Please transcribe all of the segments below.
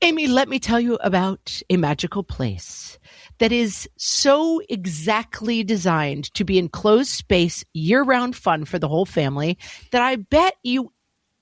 Amy, let me tell you about a magical place that is so exactly designed to be enclosed space, year-round fun for the whole family that I bet you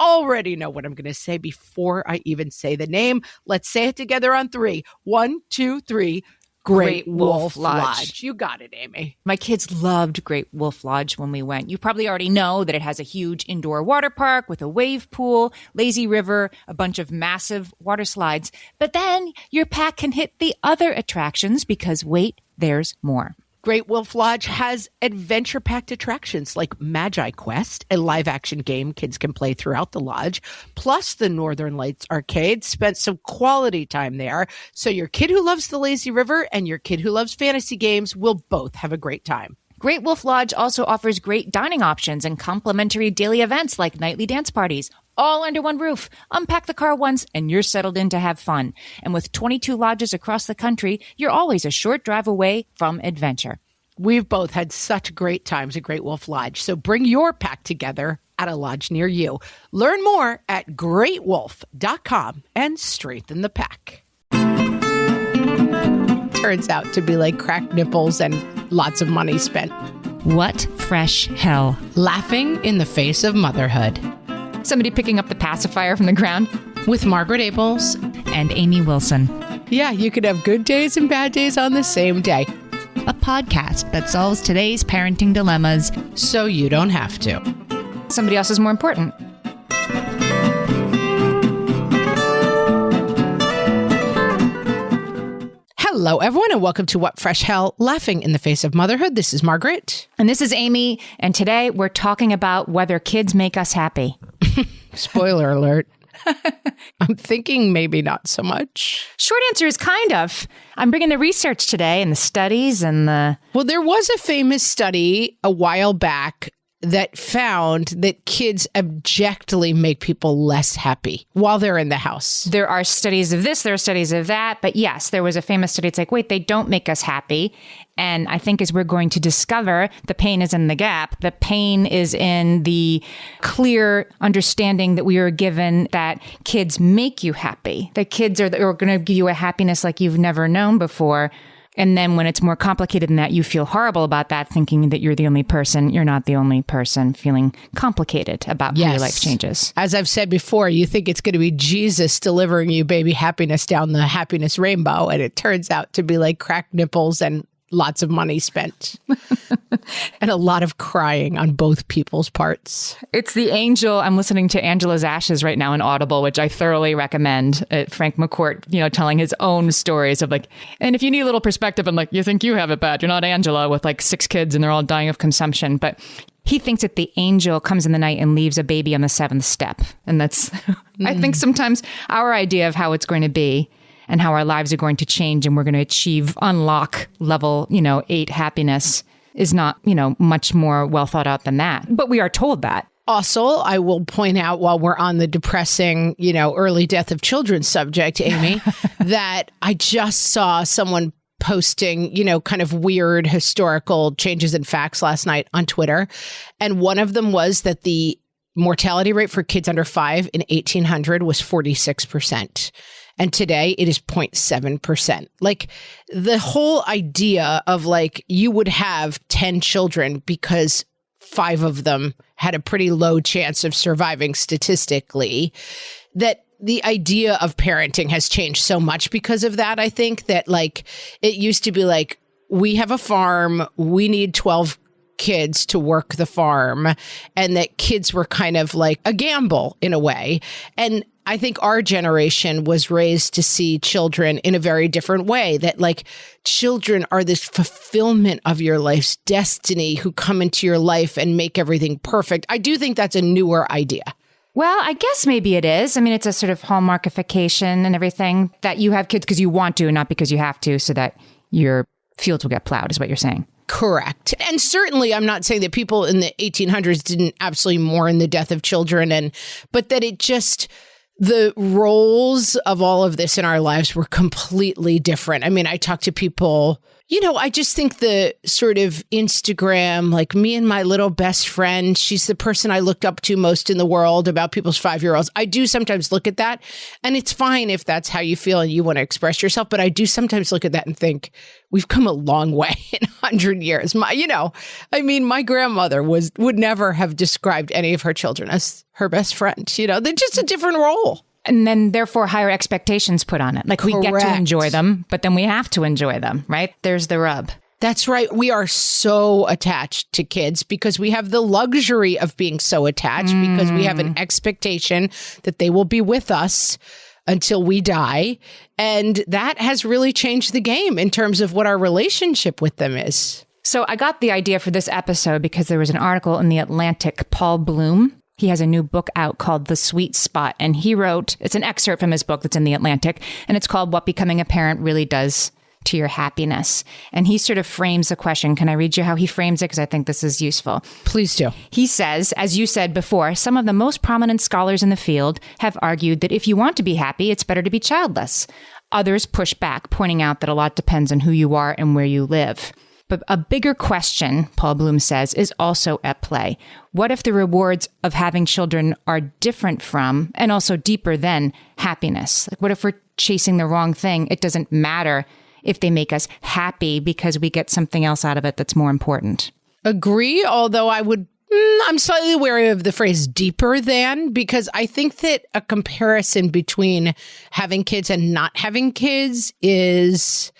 already know what I'm going to say before I even say the name. Let's say it together on 3. 1, 2, 3. Great Wolf Lodge. You got it, Amy. My kids loved Great Wolf Lodge when we went. You probably already know that it has a huge indoor water park with a wave pool, lazy river, a bunch of massive water slides. But then your pack can hit the other attractions because wait, there's more. Great Wolf Lodge has adventure-packed attractions like Magi Quest, a live-action game kids can play throughout the lodge, plus the Northern Lights Arcade. Spent some quality time there, so your kid who loves the lazy river and your kid who loves fantasy games will both have a great time. Great Wolf Lodge also offers great dining options and complimentary daily events like nightly dance parties, all under one roof. Unpack the car once and you're settled in to have fun. And with 22 lodges across the country, you're always a short drive away from adventure. We've both had such great times at Great Wolf Lodge, so bring your pack together at a lodge near you. Learn more at greatwolf.com and strengthen the pack. Turns out to be like cracked nipples and lots of money spent. What fresh hell? Laughing in the face of motherhood. Somebody picking up the pacifier from the ground? With Margaret Abels and Amy Wilson. Yeah, you could have good days and bad days on the same day. A podcast that solves today's parenting dilemmas so you don't have to. Somebody else is more important. Hello, everyone, and welcome to What Fresh Hell, Laughing in the Face of Motherhood. This is Margaret. And this is Amy. And today we're talking about whether kids make us happy. Spoiler alert. I'm thinking maybe not so much. Short answer is kind of. I'm bringing the research today and the studies and the... Well, there was a famous study a while back that found that kids objectively make people less happy while they're in the house. There are studies of this, there are studies of that. But yes, there was a famous study. It's like, wait, they don't make us happy. And I think as we're going to discover, the pain is in the gap. The pain is in the clear understanding that we are given that kids make you happy. That kids are going to give you a happiness like you've never known before. And then when it's more complicated than that, you feel horrible about that, thinking that you're the only person. You're not the only person, feeling complicated about how your life changes. As I've said before, you think it's going to be Jesus delivering you baby happiness down the happiness rainbow. And it turns out to be like cracked nipples and lots of money spent and a lot of crying on both people's parts. It's the angel. I'm listening to Angela's Ashes right now in Audible, which I thoroughly recommend. Frank McCourt, telling his own stories of like, and if you need a little perspective and like, you think you have it bad, you're not Angela with like 6 kids and they're all dying of consumption. But he thinks that the angel comes in the night and leaves a baby on the 7th step. And that's, I think sometimes our idea of how it's going to be and how our lives are going to change and we're going to unlock level, 8 happiness is not, much more well thought out than that. But we are told that. Also, I will point out while we're on the depressing, early death of children subject, Amy, that I just saw someone posting, kind of weird historical changes in facts last night on Twitter. And one of them was that the mortality rate for kids under 5 in 1800 was 46%. And today it is 0.7%. Like the whole idea of like you would have 10 children because 5 of them had a pretty low chance of surviving statistically, that the idea of parenting has changed so much because of that. I think that like it used to be like, we have a farm, we need 12 kids to work the farm, and that kids were kind of like a gamble in a way. And I think our generation was raised to see children in a very different way, that like children are this fulfillment of your life's destiny who come into your life and make everything perfect. I do think that's a newer idea. Well, I guess maybe it is. I mean, it's a sort of hallmarkification and everything that you have kids because you want to and not because you have to, so that your fields will get plowed is what you're saying. Correct. And certainly I'm not saying that people in the 1800s didn't absolutely mourn the death of children, but that it just... the roles of all of this in our lives were completely different. I mean, I talk to people, I just think the sort of Instagram, like me and my little best friend, she's the person I looked up to most in the world about people's 5-year-olds. I do sometimes look at that, and it's fine if that's how you feel and you want to express yourself. But I do sometimes look at that and think, we've come a long way in 100 years. My grandmother would never have described any of her children as her best friend. They're just a different role. And then therefore higher expectations put on it. Like Correct. We get to enjoy them, but then we have to enjoy them, right? There's the rub. That's right. We are so attached to kids because we have the luxury of being so attached because we have an expectation that they will be with us until we die. And that has really changed the game in terms of what our relationship with them is. So I got the idea for this episode because there was an article in The Atlantic, Paul Bloom. He has a new book out called The Sweet Spot. And he wrote, it's an excerpt from his book that's in The Atlantic, and it's called What Becoming a Parent Really Does to Your Happiness. And he sort of frames the question. Can I read you how he frames it? Because I think this is useful. Please do. He says, as you said before, some of the most prominent scholars in the field have argued that if you want to be happy, it's better to be childless. Others push back, pointing out that a lot depends on who you are and where you live. But a bigger question, Paul Bloom says, is also at play. What if the rewards of having children are different from, and also deeper than, happiness? Like, what if we're chasing the wrong thing? It doesn't matter if they make us happy because we get something else out of it that's more important. Agree, although I'm slightly wary of the phrase deeper than, because I think that a comparison between having kids and not having kids is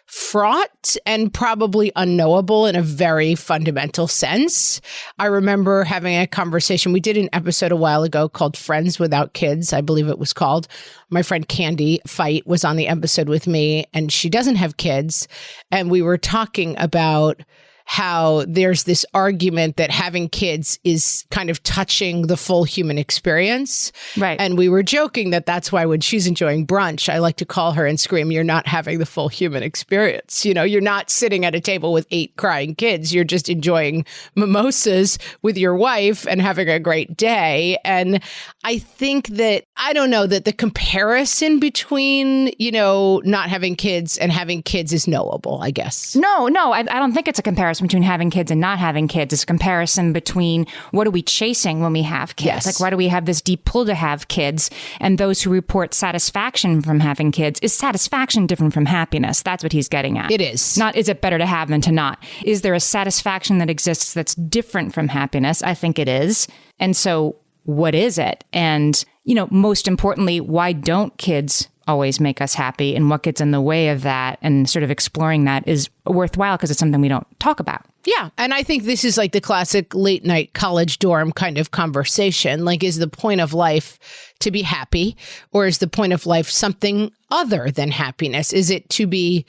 fraught and probably unknowable in a very fundamental sense. I remember having a conversation. We did an episode a while ago called Friends Without Kids, I believe it was called. My friend Candy Fight was on the episode with me, and she doesn't have kids. And we were talking about how there's this argument that having kids is kind of touching the full human experience. Right. And we were joking that that's why when she's enjoying brunch, I like to call her and scream, you're not having the full human experience. You're not sitting at a table with 8 crying kids. You're just enjoying mimosas with your wife and having a great day. And I think that, that the comparison between, not having kids and having kids is knowable, I guess. No, I don't think it's a comparison between having kids and not having kids. It's a comparison between what are we chasing when we have kids? Yes. Like, why do we have this deep pull to have kids? And those who report satisfaction from having kids, is satisfaction different from happiness? That's what he's getting at. It is. Not, is it better to have than to not? Is there a satisfaction that exists that's different from happiness? I think it is. And so what is it? And, most importantly, why don't kids always make us happy, and what gets in the way of that, and sort of exploring that is worthwhile because it's something we don't talk about. Yeah. And I think this is like the classic late night college dorm kind of conversation. Like, is the point of life to be happy, or is the point of life something other than happiness? Is it to be,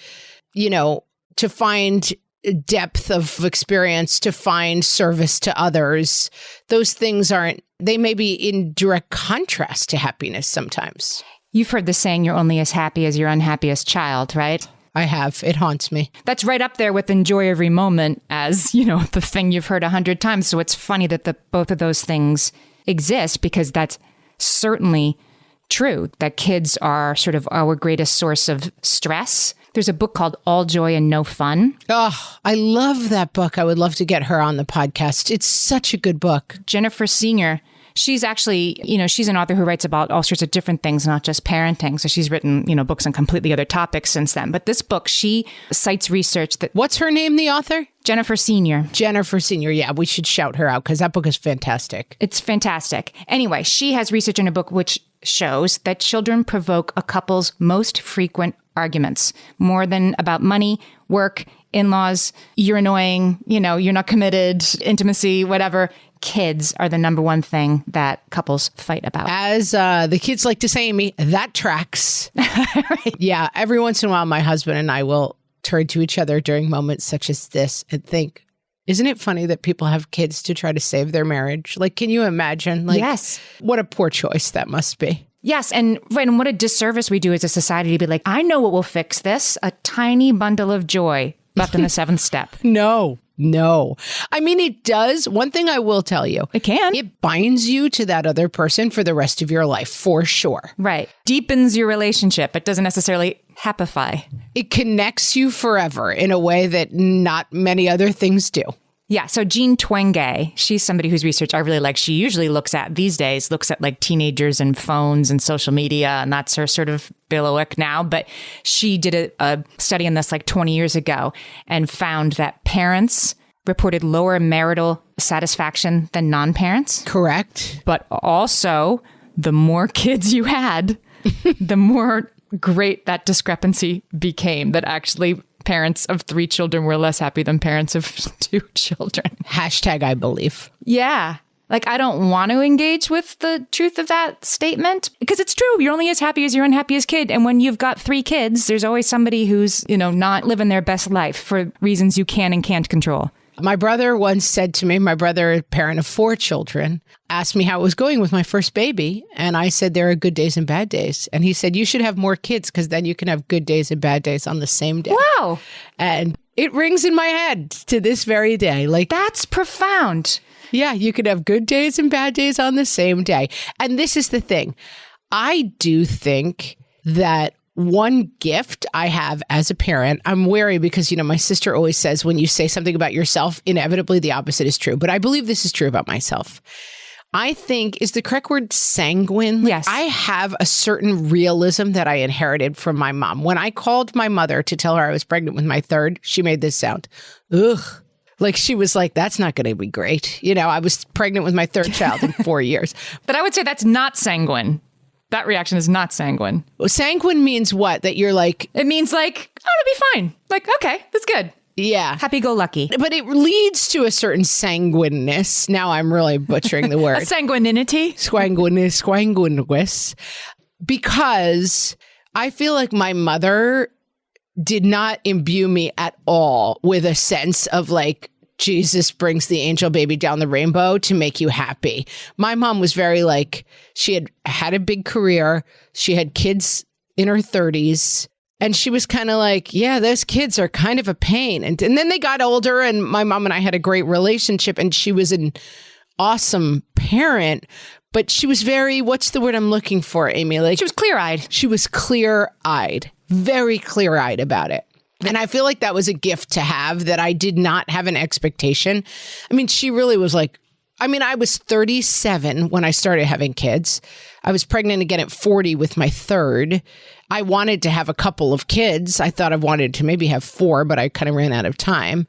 to find depth of experience, to find service to others? Those things they may be in direct contrast to happiness sometimes. You've heard the saying, you're only as happy as your unhappiest child, right? I have. It haunts me. That's right up there with enjoy every moment as, the thing you've heard 100 times. So it's funny that both of those things exist, because that's certainly true, that kids are sort of our greatest source of stress. There's a book called All Joy and No Fun. Oh, I love that book. I would love to get her on the podcast. It's such a good book. Jennifer Senior. She's actually, she's an author who writes about all sorts of different things, not just parenting. So she's written, books on completely other topics since then. But this book, she cites research that... What's her name, the author? Jennifer Senior. Jennifer Senior. Yeah, we should shout her out because that book is fantastic. It's fantastic. Anyway, she has research in a book which shows that children provoke a couple's most frequent arguments, more than about money, work, in-laws, you're annoying, you're not committed, intimacy, whatever. Kids are the number one thing that couples fight about. As the kids like to say, Amy, that tracks. Right. Yeah, every once in a while, my husband and I will turn to each other during moments such as this and think, isn't it funny that people have kids to try to save their marriage? Like, can you imagine? Like, yes. What a poor choice that must be. Yes. And what a disservice we do as a society to be like, I know what will fix this. A tiny bundle of joy left in the 7th step. No. I mean, it does. One thing I will tell you. It can. It binds you to that other person for the rest of your life, for sure. Right. Deepens your relationship. It doesn't necessarily happify. It connects you forever in a way that not many other things do. Yeah. So Jean Twenge, she's somebody whose research I really like. She usually looks at like teenagers and phones and social media. And that's her sort of bailiwick now. But she did a study on this like 20 years ago and found that parents reported lower marital satisfaction than non-parents. Correct. But also, the more kids you had, the more great that discrepancy became, that actually parents of 3 children were less happy than parents of 2 children. Hashtag I believe. Yeah. Like, I don't want to engage with the truth of that statement because it's true. You're only as happy as your unhappiest kid. And when you've got 3 kids, there's always somebody who's, not living their best life for reasons you can and can't control. My brother once said to me, my brother, a parent of 4 children, asked me how it was going with my first baby. And I said, there are good days and bad days. And he said, you should have more kids because then you can have good days and bad days on the same day. Wow. And it rings in my head to this very day. Like, that's profound. Yeah, you could have good days and bad days on the same day. And this is the thing. I do think that one gift I have as a parent, I'm wary because, my sister always says when you say something about yourself, inevitably the opposite is true. But I believe this is true about myself. I think, is the correct word sanguine? Yes. I have a certain realism that I inherited from my mom. When I called my mother to tell her I was pregnant with my 3rd, she made this sound. Ugh. Like, she was like, that's not going to be great. I was pregnant with my 3rd child in 4 years. But I would say that's not sanguine. That reaction is not sanguine. Well, sanguine means what? That you're like... It means like, it'll be fine. Like, okay, that's good. Yeah. Happy-go-lucky. But it leads to a certain sanguineness. Now I'm really butchering the word. A sanguinity? Sanguinous. Because I feel like my mother did not imbue me at all with a sense of like, Jesus brings the angel baby down the rainbow to make you happy. My mom was very like, she had a big career. She had kids in her 30s. And she was kind of like, yeah, those kids are kind of a pain. And then they got older and my mom and I had a great relationship and she was an awesome parent. But she was very, what's the word I'm looking for, Amy? Like, she was clear-eyed. She was clear-eyed, very clear-eyed about it. And I feel like that was a gift to have, that I did not have an expectation. I mean, she really was like, I was 37 when I started having kids. I was pregnant again at 40 with my 3rd. I wanted to have a couple of kids. I thought I wanted to maybe have 4, but I kind of ran out of time.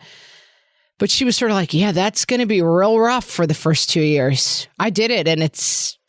But she was sort of like, yeah, that's going to be real rough for the first 2 years. I did it. And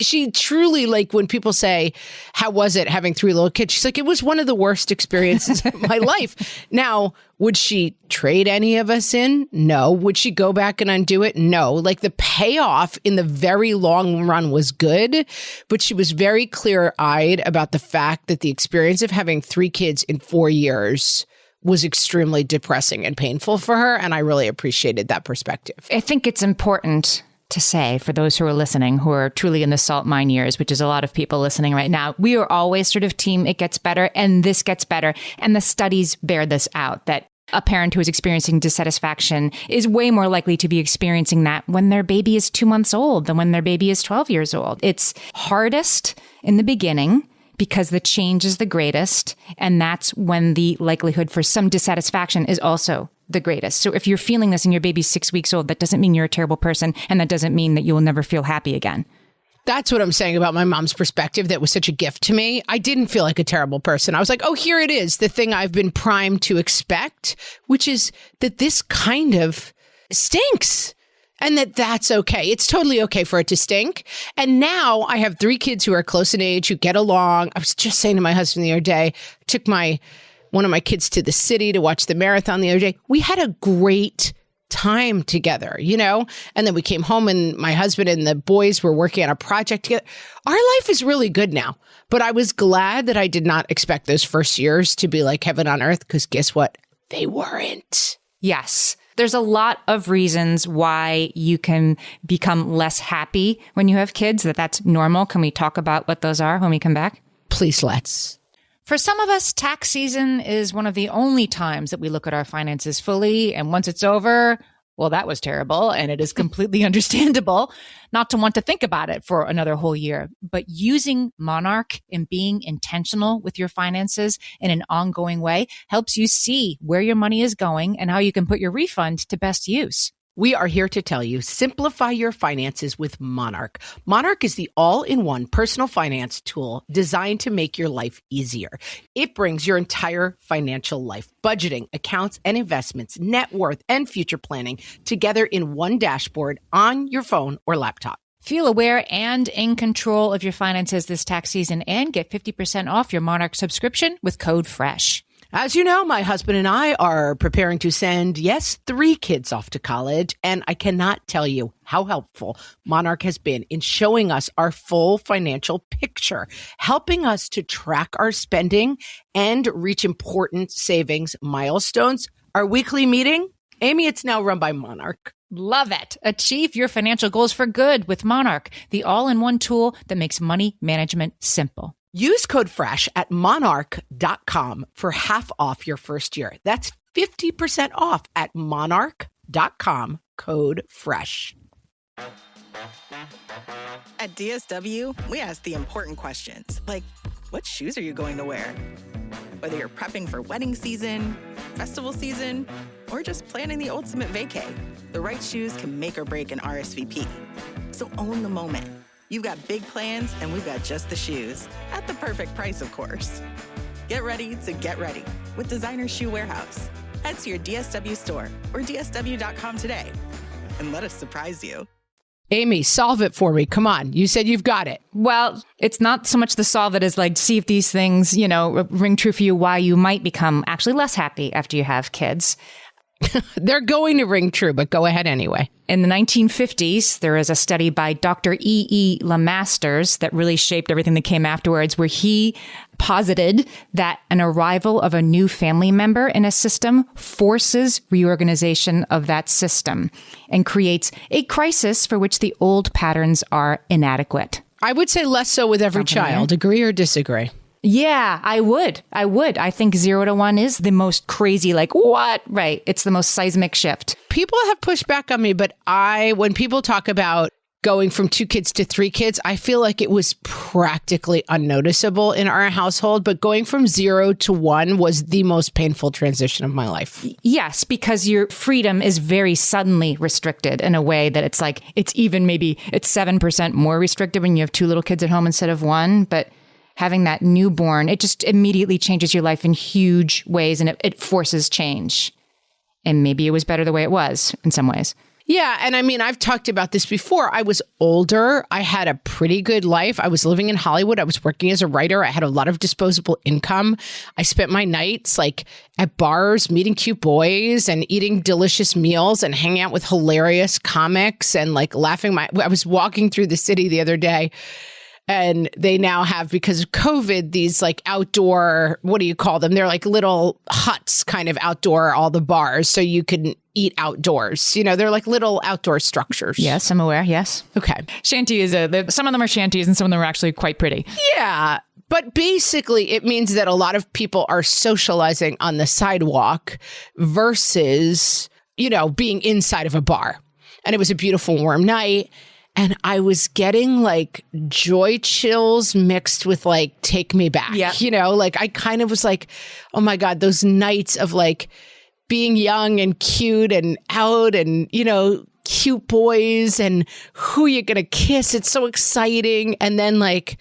she truly, like, when people say, how was it having 3 little kids? She's like, it was one of the worst experiences of my life. Now, would she trade any of us in? No. Would she go back and undo it? No. Like, the payoff in the very long run was good, but she was very clear-eyed about the fact that the experience of having 3 kids in 4 years was extremely depressing and painful for her. And I really appreciated that perspective. I think it's important to say, for those who are listening, who are truly in the salt mine years, which is a lot of people listening right now, we are always sort of team, it gets better and this gets better. And the studies bear this out, that a parent who is experiencing dissatisfaction is way more likely to be experiencing that when their baby is 2 months old than when their baby is 12 years old. It's hardest in the beginning, because the change is the greatest. And that's when the likelihood for some dissatisfaction is also the greatest. So if you're feeling this and your baby's 6 weeks old, that doesn't mean you're a terrible person. And that doesn't mean that you will never feel happy again. That's what I'm saying about my mom's perspective. That was such a gift to me. I didn't feel like a terrible person. I was like, oh, here it is. The thing I've been primed to expect, which is that this kind of stinks. And that's okay. It's totally okay for it to stink. And now I have 3 kids who are close in age, who get along. I was just saying to my husband the other day, I took one of my kids to the city to watch the marathon the other day. We had a great time together, and then we came home and my husband and the boys were working on a project together. Our life is really good now. But I was glad that I did not expect those first years to be like heaven on earth, because guess what? They weren't. Yes. There's a lot of reasons why you can become less happy when you have kids, that's normal. Can we talk about what those are when we come back? Please, let's. For some of us, tax season is one of the only times that we look at our finances fully. And once it's over, Well, that was terrible, and it is completely understandable not to want to think about it for another whole year. But using Monarch and being intentional with your finances in an ongoing way helps you see where your money is going and how you can put your refund to best use. We are here to tell you, simplify your finances with Monarch. Monarch is the all-in-one personal finance tool designed to make your life easier. It brings your entire financial life, budgeting, accounts and investments, net worth, and future planning together in one dashboard on your phone or laptop. Feel aware and in control of your finances this tax season and get 50% off your Monarch subscription with code FRESH. As you know, my husband and I are preparing to send, 3 kids off to college, and I cannot tell you how helpful Monarch has been in showing us our full financial picture, helping us to track our spending and reach important savings milestones. Our weekly meeting, Amy, it's now run by Monarch. Love it. Achieve your financial goals for good with Monarch, the all-in-one tool that makes money management simple. Use code FRESH at monarch.com for half off your first year. That's 50% off at monarch.com, code FRESH. At DSW, we ask the important questions, like, what shoes are you going to wear? Whether you're prepping for wedding season, festival season, or just planning the ultimate vacay, the right shoes can make or break an RSVP. So own the moment. You've got big plans, and we've got just the shoes. At the perfect price, of course. Get ready to get ready with Designer Shoe Warehouse. Head to your DSW store or DSW.com today and let us surprise you. Amy, solve it for me. Come on. You said you've got it. Well, it's not so much the solve it as like, see if these things, ring true for you, why you might become actually less happy after you have kids. They're going to ring true, but go ahead anyway. In the 1950s, there is a study by Dr. E. Lemasters that really shaped everything that came afterwards, where he posited that an arrival of a new family member in a system forces reorganization of that system and creates a crisis for which the old patterns are inadequate. I would say less so with every child. Agree or disagree? Yeah, I would. I think 0 to 1 is the most crazy, like, what? Right. It's the most seismic shift. People have pushed back on me, but when people talk about going from 2 kids to 3 kids, I feel like it was practically unnoticeable in our household. But going from 0 to 1 was the most painful transition of my life. Yes, because your freedom is very suddenly restricted in a way that it's like, it's 7% more restricted when you have 2 little kids at home instead of 1. But having that newborn, it just immediately changes your life in huge ways, and it forces change. And maybe it was better the way it was in some ways. Yeah. And I mean, I've talked about this before. I was older. I had a pretty good life. I was living in Hollywood. I was working as a writer. I had a lot of disposable income. I spent my nights like at bars, meeting cute boys and eating delicious meals and hanging out with hilarious comics and like laughing. I was walking through the city the other day, and they now have, because of COVID, these like outdoor, what do you call them? They're like little huts kind of outdoor, all the bars. So you can eat outdoors. They're like little outdoor structures. Yes, I'm aware. Yes. Okay. Shanty is some of them are shanties and some of them are actually quite pretty. Yeah. But basically, it means that a lot of people are socializing on the sidewalk versus, being inside of a bar. And it was a beautiful warm night. And I was getting like joy chills mixed with like, take me back. Yeah. Like I kind of was like, oh my God, those nights of like being young and cute and out and, cute boys and who you're going to kiss. It's so exciting. And then like,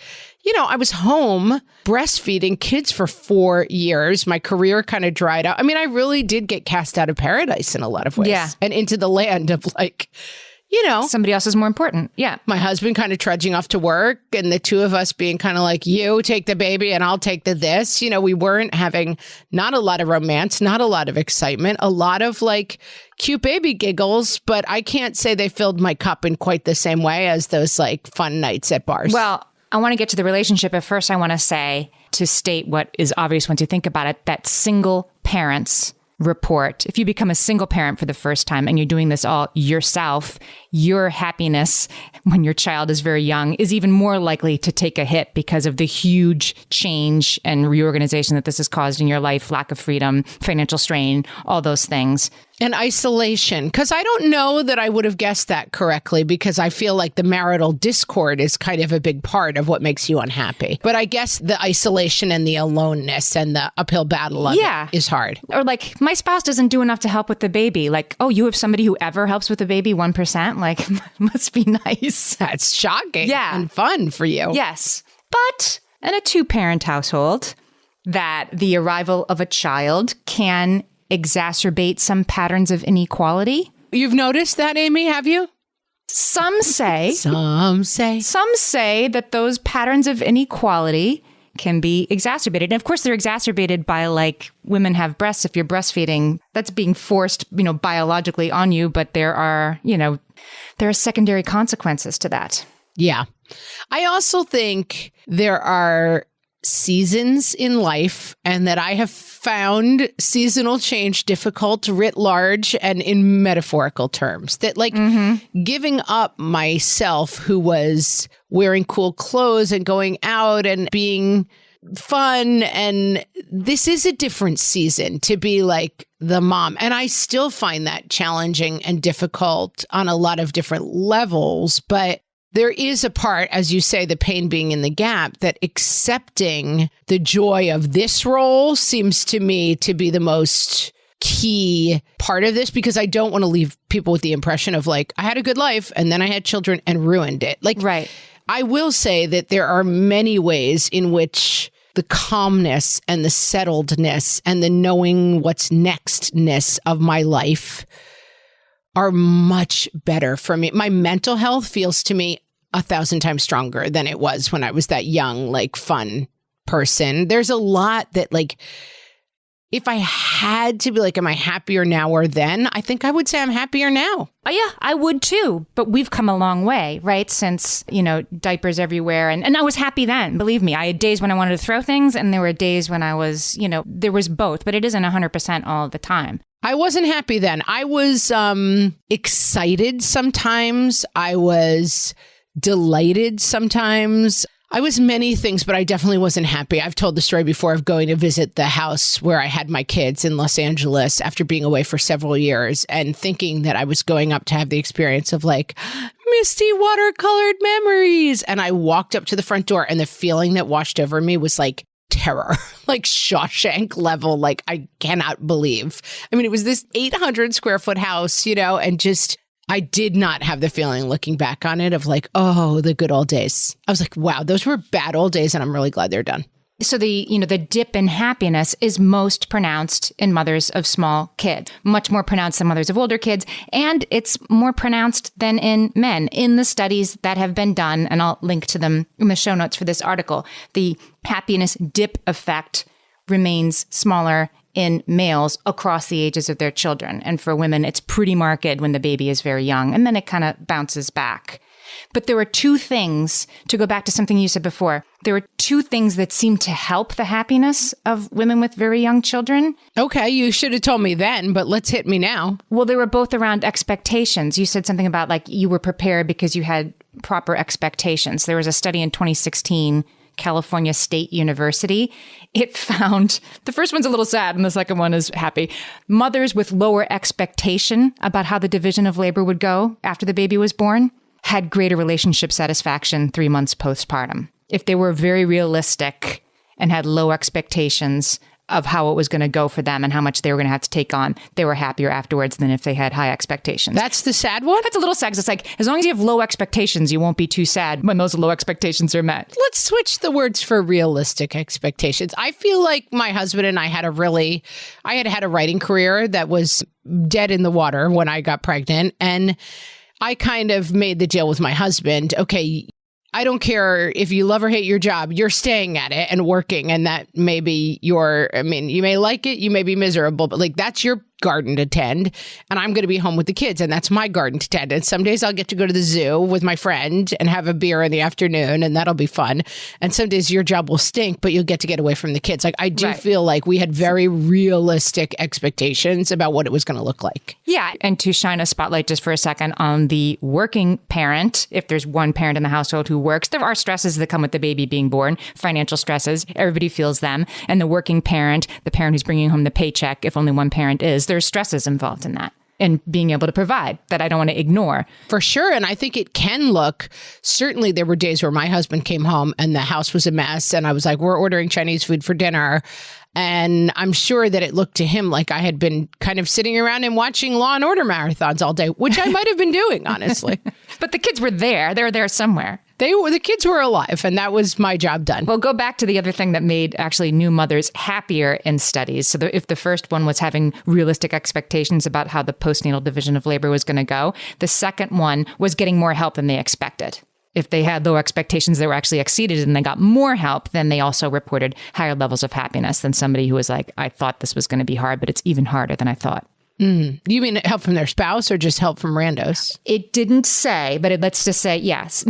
I was home breastfeeding kids for 4 years. My career kind of dried out. I mean, I really did get cast out of paradise in a lot of ways. Yeah. And into the land of like, somebody else is more important. Yeah. My husband kind of trudging off to work and the two of us being kind of like, you take the baby and I'll take the this. We weren't having not a lot of romance, not a lot of excitement, a lot of like cute baby giggles, but I can't say they filled my cup in quite the same way as those like fun nights at bars. Well, I want to get to the relationship. At first, I want to say, to state what is obvious once you think about it, that single parents report, if you become a single parent for the first time and you're doing this all yourself, your happiness when your child is very young is even more likely to take a hit because of the huge change and reorganization that this has caused in your life, lack of freedom, financial strain, all those things. And isolation. Because I don't know that I would have guessed that correctly, because I feel like the marital discord is kind of a big part of what makes you unhappy. But I guess the isolation and the aloneness and the uphill battle of it is hard. Or like, my spouse doesn't do enough to help with the baby. Like, oh, you have somebody who ever helps with the baby 1%? Like, must be nice. That's shocking and fun for you. Yes. But in a two-parent household, that the arrival of a child can exacerbate some patterns of inequality. You've noticed that, Amy, have you? Some say that those patterns of inequality can be exacerbated. And of course, they're exacerbated by, like, women have breasts. If you're breastfeeding, that's being forced, biologically on you. But there are secondary consequences to that. Yeah. I also think there are seasons in life, and that I have found seasonal change difficult writ large and in metaphorical terms. That giving up myself, who was wearing cool clothes and going out and being fun, and this is a different season to be like the mom. And I still find that challenging and difficult on a lot of different levels, but there is a part, as you say, the pain being in the gap, that accepting the joy of this role seems to me to be the most key part of this, because I don't want to leave people with the impression of like, I had a good life and then I had children and ruined it. Like, right. I will say that there are many ways in which the calmness and the settledness and the knowing what's nextness of my life are much better for me. My mental health feels to me 1,000 times stronger than it was when I was that young, like, fun person. There's a lot that, like, if I had to be like, am I happier now or then? I think I would say I'm happier now. Oh, yeah, I would too. But we've come a long way, right? Since, diapers everywhere. And I was happy then. Believe me, I had days when I wanted to throw things, and there were days when I was, there was both. But it isn't 100% all the time. I wasn't happy then. I was excited sometimes. I was delighted sometimes. I was many things, but I definitely wasn't happy. I've told the story before of going to visit the house where I had my kids in Los Angeles after being away for several years and thinking that I was going up to have the experience of like misty watercolored memories. And I walked up to the front door, and the feeling that washed over me was like terror, like Shawshank level. Like, I cannot believe. I mean, it was this 800 square foot house, and just, I did not have the feeling looking back on it of like, oh, the good old days. I was like, wow, those were bad old days, and I'm really glad they're done. So the dip in happiness is most pronounced in mothers of small kids, much more pronounced than mothers of older kids. And it's more pronounced than in men. In the studies that have been done, and I'll link to them in the show notes for this article, the happiness dip effect remains smaller in males across the ages of their children. And for women, it's pretty marked when the baby is very young, and then it kind of bounces back. But there were two things, to go back to something you said before, there were two things that seem to help the happiness of women with very young children. Okay, you should have told me then, but let's hit me now. Well, they were both around expectations. You said something about like you were prepared because you had proper expectations. There was a study in 2016, California State University. It found, the first one's a little sad and the second one is happy. Mothers with lower expectation about how the division of labor would go after the baby was born had greater relationship satisfaction 3 months postpartum. If they were very realistic and had low expectations of how it was going to go for them and how much they were going to have to take on, they were happier afterwards than if they had high expectations. That's the sad one? That's a little sad, because it's like, as long as you have low expectations, you won't be too sad when those low expectations are met. Let's switch the words for realistic expectations. I feel like my husband and I had I had a writing career that was dead in the water when I got pregnant. And I kind of made the deal with my husband. Okay, I don't care if you love or hate your job, you're staying at it and working. And that may be you may like it, you may be miserable, but like that's your garden to tend. And I'm going to be home with the kids, and that's my garden to tend. And some days I'll get to go to the zoo with my friend and have a beer in the afternoon, and that'll be fun. And some days your job will stink, but you'll get to get away from the kids. Like I do feel like we had very realistic expectations about what it was going to look like. Yeah. And to shine a spotlight just for a second on the working parent, if there's one parent in the household who works, there are stresses that come with the baby being born, financial stresses. Everybody feels them. And the working parent, the parent who's bringing home the paycheck, if only one parent is, there's stresses involved in that. And being able to provide that I don't want to ignore. For sure. And I think it can look, certainly there were days where my husband came home and the house was a mess. And I was like, we're ordering Chinese food for dinner. And I'm sure that it looked to him like I had been kind of sitting around and watching Law and Order marathons all day, which I might have been doing, honestly. But the kids were there. They were there somewhere. The kids were alive, and that was my job done. Well, go back to the other thing that made actually new mothers happier in studies. So if the first one was having realistic expectations about how the postnatal division of labor was going to go, the second one was getting more help than they expected. If they had low expectations, they were actually exceeded and they got more help, then they also reported higher levels of happiness than somebody who was like, I thought this was going to be hard, but it's even harder than I thought. You mean help from their spouse or just help from randos? It didn't say, but let's just say, yes,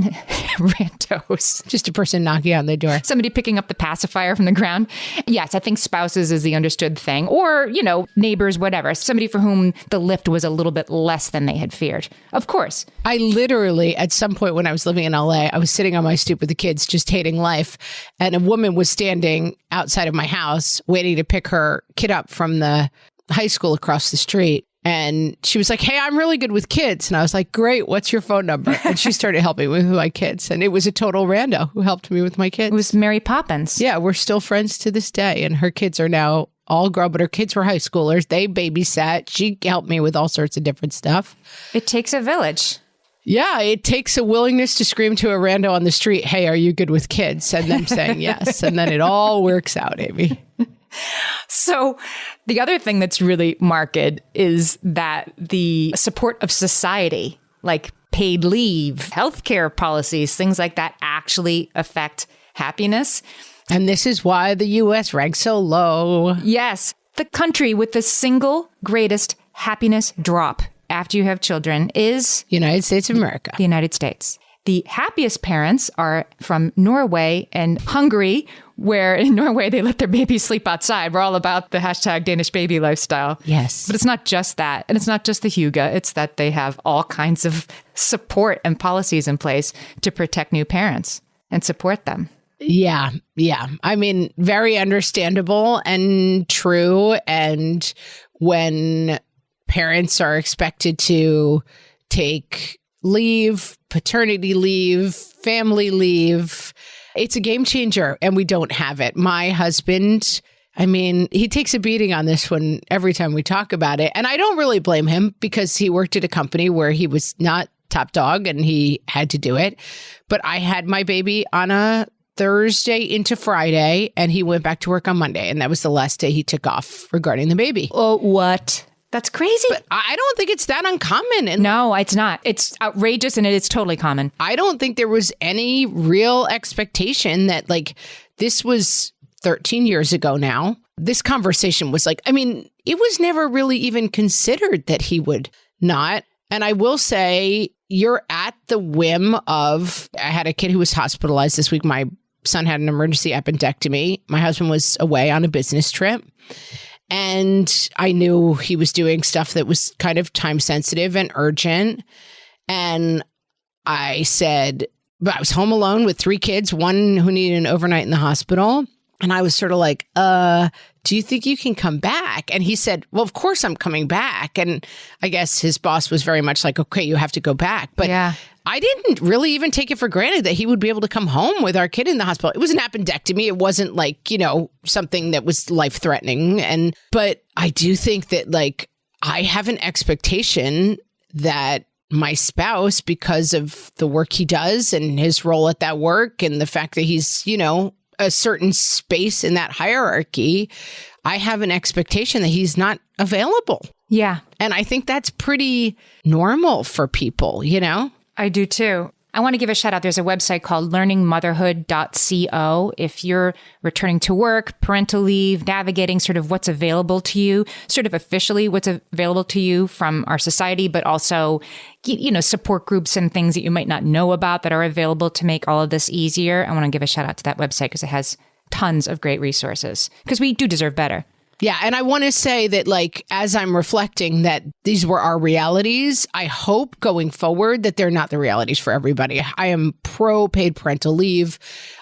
randos. Just a person knocking on the door. Somebody picking up the pacifier from the ground. Yes, I think spouses is the understood thing. Or, neighbors, whatever. Somebody for whom the lift was a little bit less than they had feared. Of course. I literally, at some point when I was living in LA, I was sitting on my stoop with the kids, just hating life. And a woman was standing outside of my house waiting to pick her kid up from the high school across the street. And she was like, hey, I'm really good with kids. And I was like, great, what's your phone number? And she started helping me with my kids. And it was a total rando who helped me with my kids. It was Mary Poppins. Yeah, we're still friends to this day. And her kids are now all grown, but her kids were high schoolers. They babysat. She helped me with all sorts of different stuff. It takes a village. Yeah, it takes a willingness to scream to a rando on the street, hey, are you good with kids? And them saying yes. And then it all works out, Amy. So the other thing that's really marked is that the support of society, like paid leave, healthcare policies, things like that actually affect happiness. And this is why the U.S. ranks so low. Yes. The country with the single greatest happiness drop after you have children is United States of America. The United States. The happiest parents are from Norway and Hungary, where in Norway they let their babies sleep outside. We're all about the hashtag Danish baby lifestyle. Yes. But it's not just that. And it's not just the hygge. It's that they have all kinds of support and policies in place to protect new parents and support them. Yeah. I mean, very understandable and true. And when parents are expected to take leave, paternity leave, family leave, it's a game changer, and we don't have it. My husband, I mean, he takes a beating on this one every time we talk about it. And I don't really blame him because he worked at a company where he was not top dog and he had to do it. But I had my baby on a Thursday into Friday, and he went back to work on Monday. And that was the last day he took off regarding the baby. Oh, what? That's crazy. But I don't think it's that uncommon. And no, it's not. It's outrageous, and it's totally common. I don't think there was any real expectation that, like, this was 13 years ago now. This conversation was like, I mean, it was never really even considered that he would not. And I will say, you're at the whim of, I had a kid who was hospitalized this week. My son had an emergency appendectomy. My husband was away on a business trip. And I knew he was doing stuff that was kind of time sensitive and urgent. And I said, but I was home alone with 3 kids, one who needed an overnight in the hospital. And I was sort of like, do you think you can come back? And he said, well, of course I'm coming back. And I guess his boss was very much like, okay, you have to go back. But yeah. I didn't really even take it for granted that he would be able to come home with our kid in the hospital. It was an appendectomy. It wasn't like, something that was life-threatening. But I do think that, like, I have an expectation that my spouse, because of the work he does and his role at that work and the fact that he's, a certain space in that hierarchy, I have an expectation that he's not available. Yeah. And I think that's pretty normal for people, I do too. I want to give a shout out. There's a website called learningmotherhood.co. If you're returning to work, parental leave, navigating sort of what's available to you, sort of officially what's available to you from our society, but also, support groups and things that you might not know about that are available to make all of this easier. I want to give a shout out to that website because it has tons of great resources because we do deserve better. Yeah. And I want to say that, like, as I'm reflecting that these were our realities, I hope going forward that they're not the realities for everybody. I am pro paid parental leave.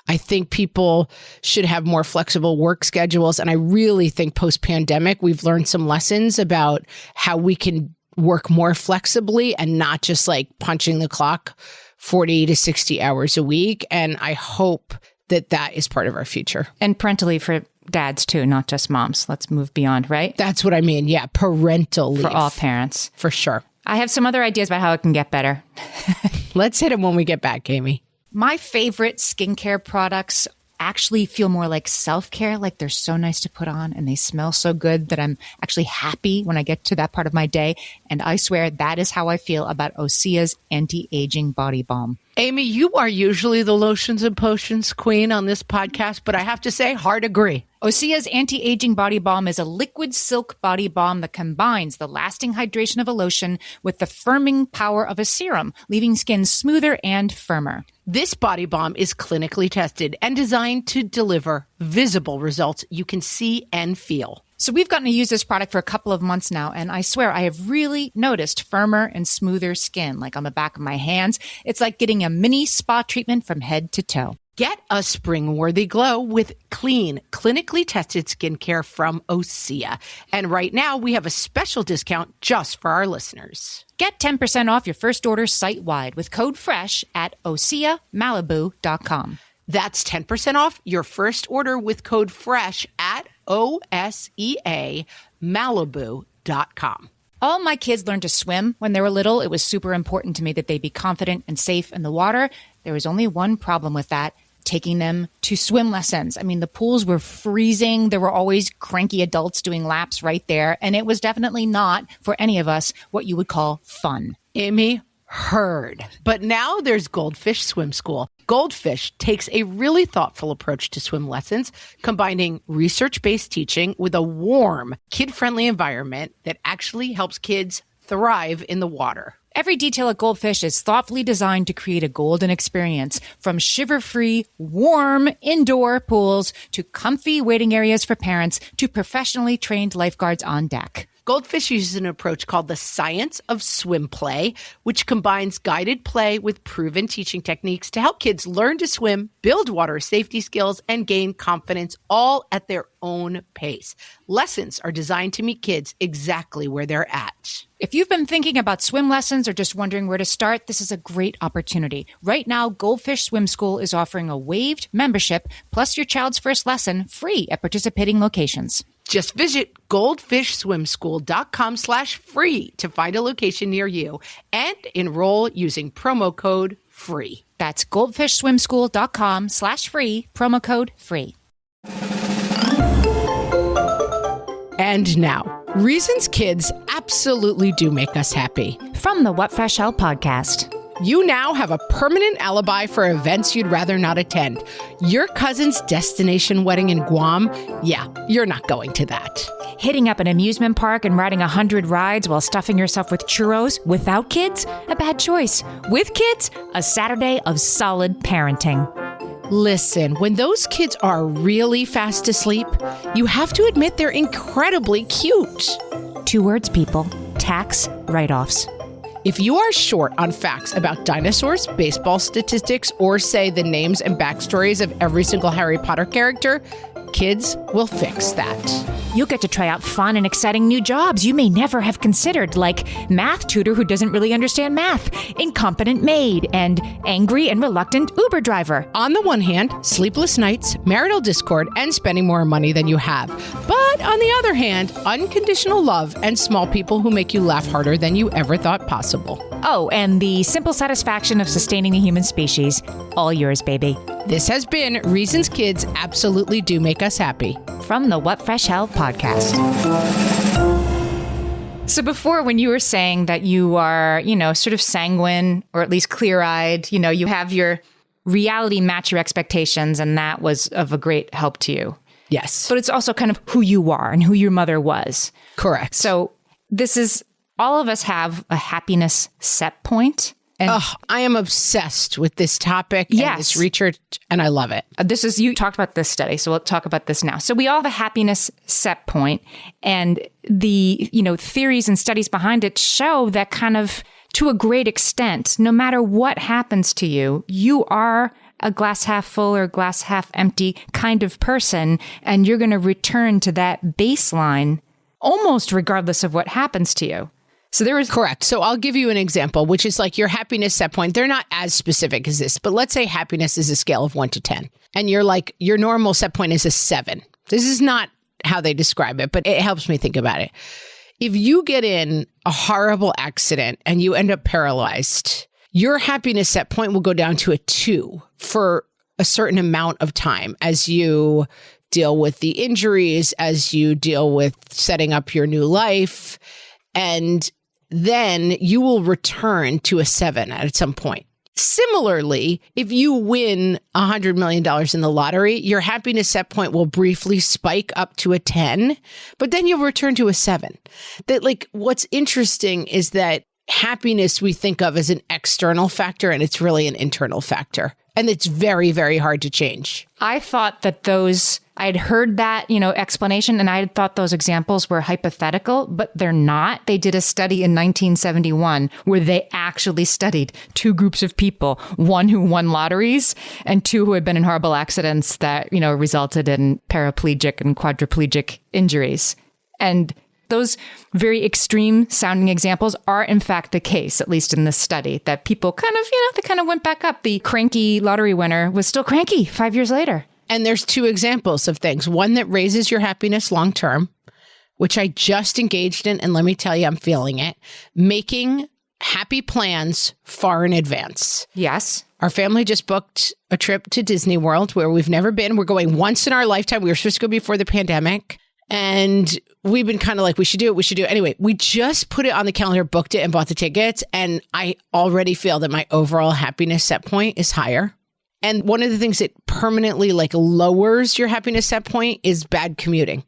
I think people should have more flexible work schedules. And I really think post-pandemic, we've learned some lessons about how we can work more flexibly and not just like punching the clock 40 to 60 hours a week. And I hope that that is part of our future. And parental leave for dads too, not just moms. Let's move beyond, right? That's what I mean. Yeah. Parental leave. For all parents. For sure. I have some other ideas about how it can get better. Let's hit it when we get back, Amy. My favorite skincare products actually feel more like self-care, like they're so nice to put on and they smell so good that I'm actually happy when I get to that part of my day. And I swear that is how I feel about Osea's anti-aging body balm. Amy, you are usually the lotions and potions queen on this podcast, but I have to say, hard agree. Osea's anti-aging body balm is a liquid silk body balm that combines the lasting hydration of a lotion with the firming power of a serum, leaving skin smoother and firmer. This body balm is clinically tested and designed to deliver visible results you can see and feel. So we've gotten to use this product for a couple of months now, and I swear I have really noticed firmer and smoother skin, like on the back of my hands. It's like getting a mini spa treatment from head to toe. Get a spring-worthy glow with clean, clinically tested skincare from Osea. And right now, we have a special discount just for our listeners. Get 10% off your first order site-wide with code FRESH at OseaMalibu.com. That's 10% off your first order with code FRESH at OseaMalibu.com. All my kids learned to swim when they were little. It was super important to me that they be confident and safe in the water. There was only one problem with that: taking them to swim lessons. I mean, the pools were freezing. There were always cranky adults doing laps right there. And it was definitely not, for any of us, what you would call fun. Amy, heard. But now there's Goldfish Swim School. Goldfish takes a really thoughtful approach to swim lessons, combining research-based teaching with a warm, kid-friendly environment that actually helps kids thrive in the water. Every detail at Goldfish is thoughtfully designed to create a golden experience, from shiver-free, warm indoor pools to comfy waiting areas for parents to professionally trained lifeguards on deck. Goldfish uses an approach called the science of swim play, which combines guided play with proven teaching techniques to help kids learn to swim, build water safety skills, and gain confidence, all at their own pace. Lessons are designed to meet kids exactly where they're at. If you've been thinking about swim lessons or just wondering where to start, this is a great opportunity. Right now, Goldfish Swim School is offering a waived membership plus your child's first lesson free at participating locations. Just visit goldfishswimschool.com/free to find a location near you and enroll using promo code FREE. That's goldfishswimschool.com/free, promo code FREE. And now, reasons kids absolutely do make us happy. From the What Fresh Hell podcast. You now have a permanent alibi for events you'd rather not attend. Your cousin's destination wedding in Guam? Yeah, you're not going to that. Hitting up an amusement park and riding 100 rides while stuffing yourself with churros without kids? A bad choice. With kids? A Saturday of solid parenting. Listen, when those kids are really fast asleep, you have to admit they're incredibly cute. 2 words, people. Tax write-offs. If you are short on facts about dinosaurs, baseball statistics, or say the names and backstories of every single Harry Potter character, kids will fix that. You'll get to try out fun and exciting new jobs you may never have considered, like math tutor who doesn't really understand math, incompetent maid, and angry and reluctant Uber driver. On the one hand, sleepless nights, marital discord, and spending more money than you have. But on the other hand, unconditional love and small people who make you laugh harder than you ever thought possible. Oh, and the simple satisfaction of sustaining the human species. All yours, baby. This has been Reasons Kids Absolutely Do Make Us Happy. From the What Fresh Hell podcast. So before, when you were saying that you are, sort of sanguine or at least clear-eyed, you have your reality match your expectations, and that was of a great help to you. Yes. But it's also kind of who you are and who your mother was. Correct. So this is, all of us have a happiness set point. And I am obsessed with this topic and this research, and I love it. You talked about this study, so we'll talk about this now. So we all have a happiness set point, and the, theories and studies behind it show that kind of to a great extent, no matter what happens to you, you are a glass half full or glass half empty kind of person, and you're going to return to that baseline almost regardless of what happens to you. So there is correct. So I'll give you an example, which is like your happiness set point. They're not as specific as this, but let's say happiness is a scale of 1 to 10. And you're like, your normal set point is a 7. This is not how they describe it, but it helps me think about it. If you get in a horrible accident and you end up paralyzed, your happiness set point will go down to a 2 for a certain amount of time as you deal with the injuries, as you deal with setting up your new life. And then you will return to a 7 at some point. Similarly, if you win $100 million in the lottery, your happiness set point will briefly spike up to a 10, but then you'll return to a 7. What's interesting is that happiness we think of as an external factor, and it's really an internal factor. And it's very, very hard to change. I thought that I'd heard that, explanation, and I had thought those examples were hypothetical, but they're not. They did a study in 1971 where they actually studied 2 groups of people, one who won lotteries and 2 who had been in horrible accidents that, resulted in paraplegic and quadriplegic injuries. And those very extreme sounding examples are in fact the case, at least in this study, that people kind of, they kind of went back up. The cranky lottery winner was still cranky 5 years later. And there's 2 examples of things. One that raises your happiness long term, which I just engaged in. And let me tell you, I'm feeling it. Making happy plans far in advance. Yes. Our family just booked a trip to Disney World where we've never been. We're going once in our lifetime. We were supposed to go before the pandemic. And we've been kind of like, we should do it. Anyway, we just put it on the calendar, booked it, and bought the tickets. And I already feel that my overall happiness set point is higher. And one of the things that permanently lowers your happiness set point is bad commuting.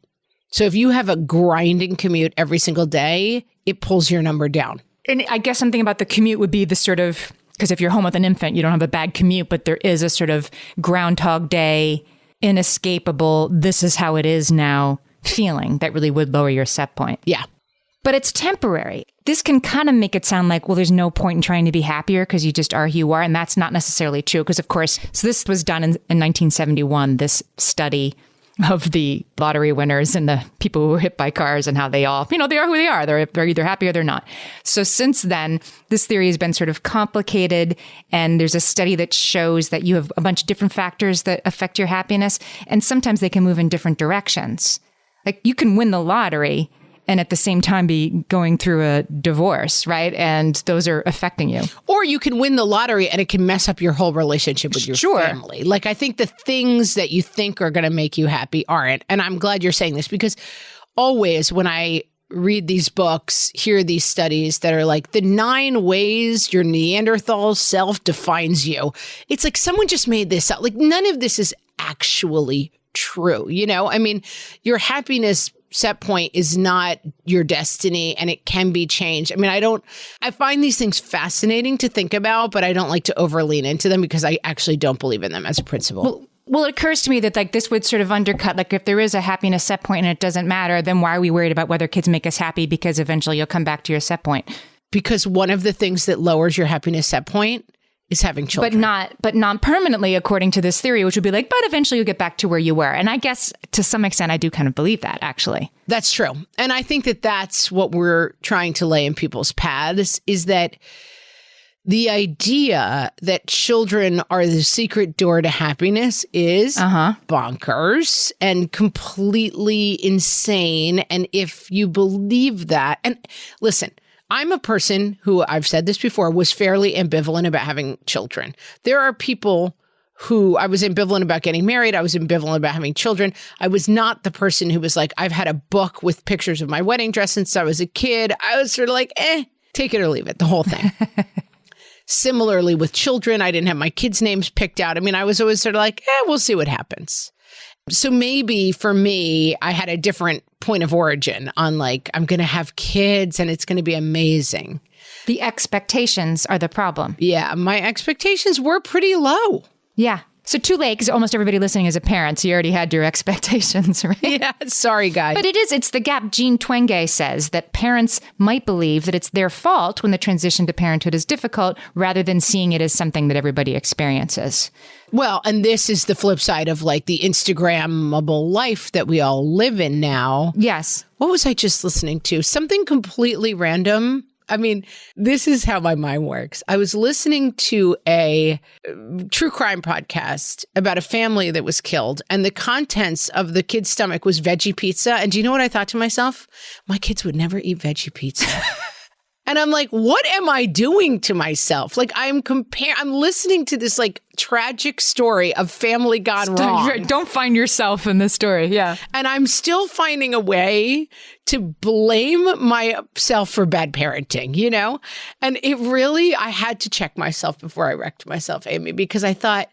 So if you have a grinding commute every single day, it pulls your number down. And I guess something about the commute would be the sort of, because if you're home with an infant, you don't have a bad commute, but there is a sort of Groundhog Day, inescapable, this is how it is now feeling that really would lower your set point. Yeah. But it's temporary. This can kind of make it sound like, well, there's no point in trying to be happier because you just are who you are. And that's not necessarily true because, of course, so this was done in 1971, this study of the lottery winners and the people who were hit by cars and how they all, they are who they are. They're either happy or they're not. So since then, this theory has been sort of complicated. And there's a study that shows that you have a bunch of different factors that affect your happiness. And sometimes they can move in different directions. Like you can win the lottery and at the same time be going through a divorce, right? And those are affecting you. Or you can win the lottery and it can mess up your whole relationship with your family. I think the things that you think are going to make you happy aren't. And I'm glad you're saying this because always when I read these books, hear these studies that are like the 9 ways your Neanderthal self defines you. It's like someone just made this up. None of this is actually true. I mean, your happiness set point is not your destiny and it can be changed. I mean, I find these things fascinating to think about, but I don't like to overlean into them because I actually don't believe in them as a principle. Well, it occurs to me that this would sort of undercut, if there is a happiness set point and it doesn't matter, then why are we worried about whether kids make us happy? Because eventually you'll come back to your set point. Because one of the things that lowers your happiness set point is having children. But not permanently, according to this theory, which would be but eventually you'll get back to where you were. And I guess to some extent, I do kind of believe that, actually. That's true. And I think that that's what we're trying to lay in people's paths is that the idea that children are the secret door to happiness is bonkers and completely insane. And if you believe that, and listen, I'm a person who, I've said this before, was fairly ambivalent about having children. There are people who I was ambivalent about getting married. I was ambivalent about having children. I was not the person who was like, I've had a book with pictures of my wedding dress since I was a kid. I was sort of like, take it or leave it, the whole thing. Similarly with children, I didn't have my kids' names picked out. I mean, I was always sort of like, we'll see what happens. So maybe for me, I had a different point of origin on like, I'm going to have kids and it's going to be amazing. The expectations are the problem. Yeah, my expectations were pretty low. Yeah. So too late, because almost everybody listening is a parent, so you already had your expectations, right? Yeah, sorry, guys. But it's the gap. Jean Twenge says that parents might believe that it's their fault when the transition to parenthood is difficult, rather than seeing it as something that everybody experiences. Well, and this is the flip side of like the Instagrammable life that we all live in now. Yes. What was I just listening to? Something completely random. I mean, this is how my mind works. I was listening to a true crime podcast about a family that was killed, and the contents of the kid's stomach was veggie pizza. And do you know what I thought to myself? My kids would never eat veggie pizza. And I'm like, what am I doing to myself? Like I'm listening to this like tragic story of family gone wrong. Don't find yourself in this story. Yeah. And I'm still finding a way to blame myself for bad parenting, you know? And I had to check myself before I wrecked myself, Amy, because I thought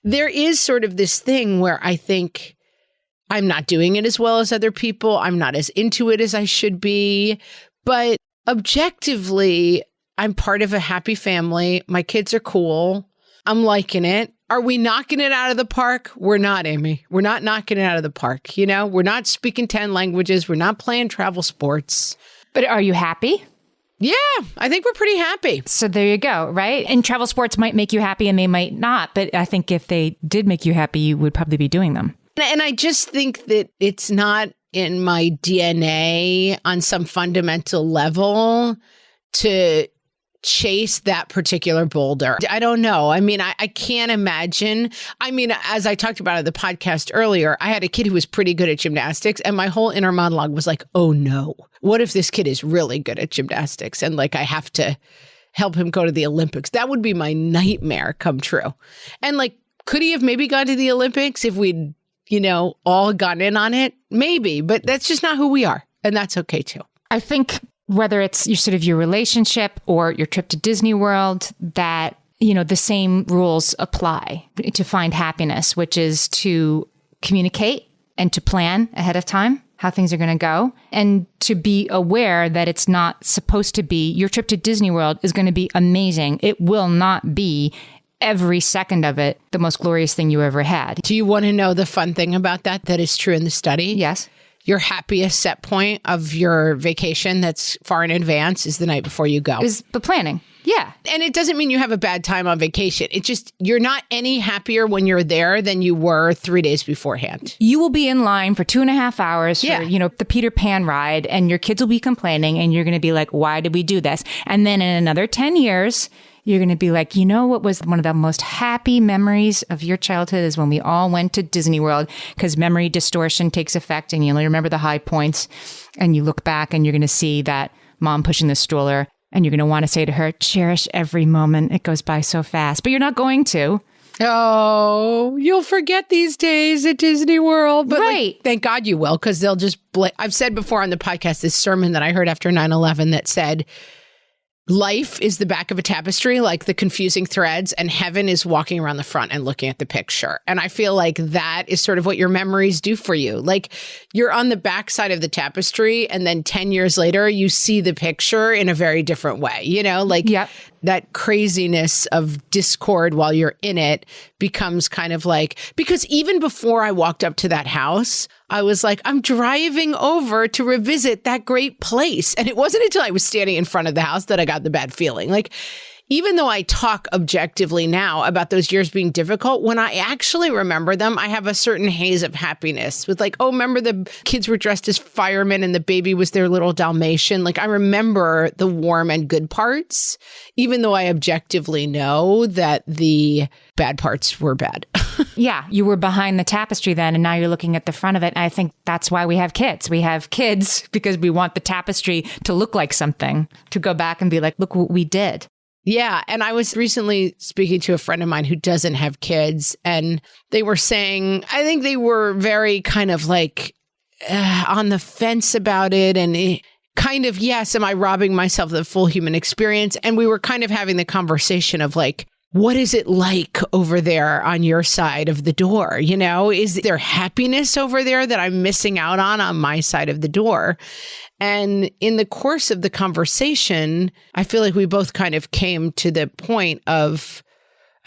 there is sort of this thing where I think I'm not doing it as well as other people. I'm not as into it as I should be. But objectively, I'm part of a happy family. My kids are cool. I'm liking it. Are we knocking it out of the park? We're not, Amy. We're not knocking it out of the park. You know, we're not speaking 10 languages. We're not playing travel sports. But are you happy? Yeah, I think we're pretty happy. So there you go, right? And travel sports might make you happy and they might not. But I think if they did make you happy, you would probably be doing them. And I just think that it's not in my DNA on some fundamental level to chase that particular boulder. I don't know. I mean, I can't imagine. I mean, as I talked about in the podcast earlier, I had a kid who was pretty good at gymnastics, and my whole inner monologue was like, oh no, what if this kid is really good at gymnastics and like I have to help him go to the Olympics? That would be my nightmare come true. And like, could he have maybe gone to the Olympics if we'd all gotten in on it? Maybe, but that's just not who we are. And that's okay too. I think whether it's your relationship or your trip to Disney World, that, the same rules apply to find happiness, which is to communicate and to plan ahead of time how things are going to go, and to be aware that it's not supposed to be, your trip to Disney World is going to be amazing. It will not be every second of it the most glorious thing you ever had. Do you want to know the fun thing about that is true in the study? Yes. Your happiest set point of your vacation that's far in advance is the night before you go. Is the planning. Yeah. And it doesn't mean you have a bad time on vacation. It's just you're not any happier when you're there than you were 3 days beforehand. You will be in line for 2.5 hours for, the Peter Pan ride, and your kids will be complaining, and you're going to be like, why did we do this? And then in another 10 years, you're going to be like, what was one of the most happy memories of your childhood is when we all went to Disney World, because memory distortion takes effect and you only remember the high points, and you look back and you're going to see that mom pushing the stroller, and you're going to want to say to her, cherish every moment. It goes by so fast, but you're not going to. Oh, you'll forget these days at Disney World. But right. Thank God you will, because they'll just I've said before on the podcast this sermon that I heard after 9/11 that said, life is the back of a tapestry, like the confusing threads, and heaven is walking around the front and looking at the picture. And I feel like that is sort of what your memories do for you. Like you're on the back side of the tapestry, and then 10 years later, you see the picture in a very different way, Yep. That craziness of discord while you're in it becomes kind of like, because even before I walked up to that house, I was like, I'm driving over to revisit that great place. And it wasn't until I was standing in front of the house that I got the bad feeling. Like, even though I talk objectively now about those years being difficult, when I actually remember them, I have a certain haze of happiness with like, oh, remember the kids were dressed as firemen and the baby was their little Dalmatian. Like I remember the warm and good parts, even though I objectively know that the bad parts were bad. Yeah, you were behind the tapestry then, and now you're looking at the front of it. And I think that's why we have kids. We have kids because we want the tapestry to look like something, to go back and be like, look what we did. Yeah. And I was recently speaking to a friend of mine who doesn't have kids, and they were saying, I think they were very kind of like on the fence about it. And kind of, yes, am I robbing myself of the full human experience? And we were kind of having the conversation of like, what is it like over there on your side of the door? You know, is there happiness over there that I'm missing out on my side of the door? And in the course of the conversation, I feel like we both kind of came to the point of,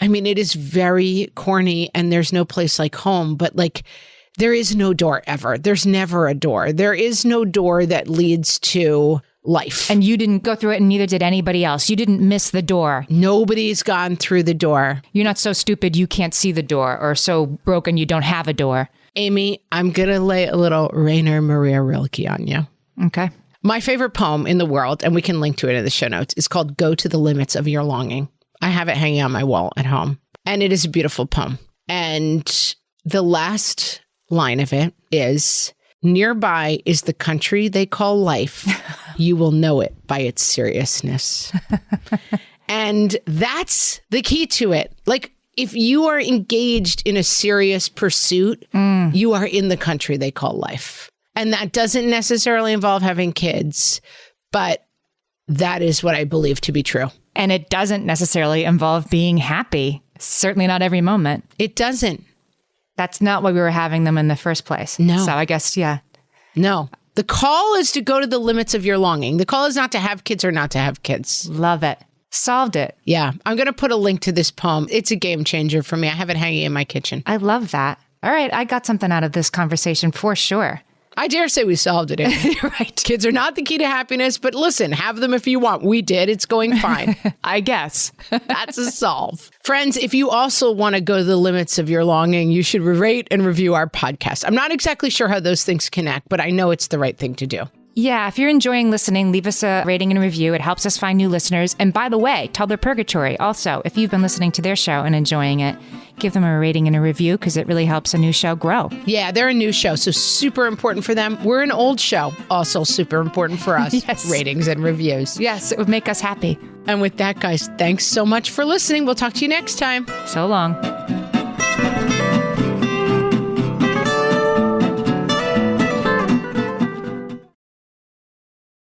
I mean, it is very corny and there's no place like home, but like there is no door ever. There's never a door. There is no door that leads to life. And you didn't go through it and neither did anybody else. You didn't miss the door. Nobody's gone through the door. You're not so stupid you can't see the door or so broken you don't have a door. Amy, I'm going to lay a little Rainer Maria Rilke on you. Okay. My favorite poem in the world, and we can link to it in the show notes, is called Go to the Limits of Your Longing. I have it hanging on my wall at home. And it is a beautiful poem. And the last line of it is, nearby is the country they call life. You will know it by its seriousness. And that's the key to it. Like, if you are engaged in a serious pursuit, you are in the country they call life. And that doesn't necessarily involve having kids, but that is what I believe to be true. And it doesn't necessarily involve being happy. Certainly not every moment. It doesn't. That's not why we were having them in the first place. No. So I guess, yeah. No. The call is to go to the limits of your longing. The call is not to have kids or not to have kids. Love it. Solved it. Yeah. I'm going to put a link to this poem. It's a game changer for me. I have it hanging in my kitchen. I love that. All right. I got something out of this conversation for sure. I dare say we solved it. You're right. Kids are not the key to happiness, but listen, have them if you want. We did. It's going fine. I guess. That's a solve. Friends, if you also want to go to the limits of your longing, you should rate and review our podcast. I'm not exactly sure how those things connect, but I know it's the right thing to do. Yeah, if you're enjoying listening, leave us a rating and review. It helps us find new listeners. And by the way, Toddler Purgatory, also, if you've been listening to their show and enjoying it, give them a rating and a review because it really helps a new show grow. Yeah, they're a new show, so super important for them. We're an old show, also super important for us. Yes. Ratings and reviews. Yes, it would make us happy. And with that, guys, thanks so much for listening. We'll talk to you next time. So long.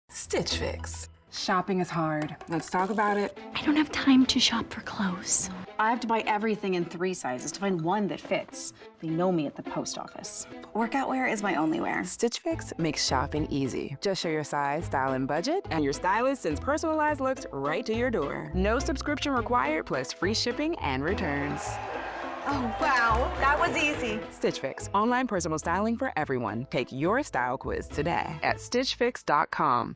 Stitch Fix. Shopping is hard. Let's talk about it. I don't have time to shop for clothes. I have to buy everything in 3 sizes to find one that fits. They know me at the post office. Workout wear is my only wear. Stitch Fix makes shopping easy. Just show your size, style, and budget, and your stylist sends personalized looks right to your door. No subscription required, plus free shipping and returns. Oh, wow. That was easy. Stitch Fix, online personal styling for everyone. Take your style quiz today at stitchfix.com.